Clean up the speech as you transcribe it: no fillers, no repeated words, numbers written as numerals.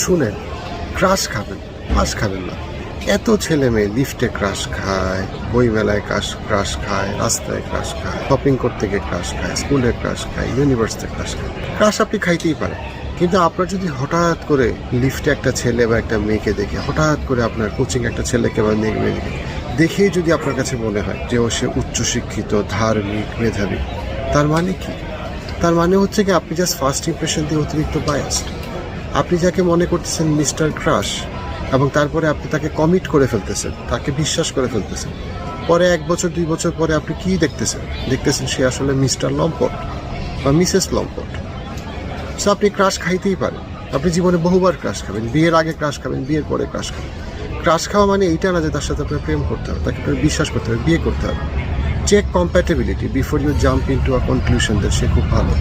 শুনেন, ক্রাশ খাবেন, ক্রাশ খাবেন না। এত ছেলে মেয়ে লিফটে ক্রাশ খায়, বইমেলায় ক্রাশ খায়, রাস্তায় ক্রাশ খায়, শপিং করতে গিয়ে ক্রাশ খায়, স্কুলে ক্রাশ খায়, ইউনিভার্সিটিতে ক্রাশ খায়। ক্রাশ আপনি খাইতেই পারেন, কিন্তু আপনার যদি হঠাৎ করে লিফটে একটা ছেলে বা একটা মেয়েকে দেখে, হঠাৎ করে আপনার কোচিং একটা ছেলেকে বা মেয়েকে দেখেই যদি আপনার কাছে মনে হয় যে সে উচ্চশিক্ষিত, ধার্মিক, মেধাবী, তার মানে কি? তার মানে হচ্ছে কি আপনি জাস্ট ফার্স্ট ইমপ্রেশন দিয়ে অতিরিক্ত বায়াসড। আপনি যাকে মনে করতেছেন মিস্টার ক্রাশ, এবং তারপরে আপনি তাকে কমিট করে ফেলতেছেন, তাকে বিশ্বাস করে ফেলতেছেন, পরে 1 বছর 2 বছর পরে আপনি কি দেখতেছেন সে আসলে মিস্টার লম্পট বা মিসেস লম্পট। সো আপনি ক্রাশ খাইতেই পারেন, আপনি জীবনে বহুবার ক্রাশ খাবেন, বিয়ের আগে ক্রাশ খাবেন, বিয়ের পরে ক্রাশ খাবেন। ক্রাশ খাওয়া মানে এইটা না যে তার সাথে আপনার প্রেম করতে হবে, তাকে আপনার বিশ্বাস করতে হবে, বিয়ে করতে হবে। Check compatibility before you jump into a conclusion that সে খুব ভালো।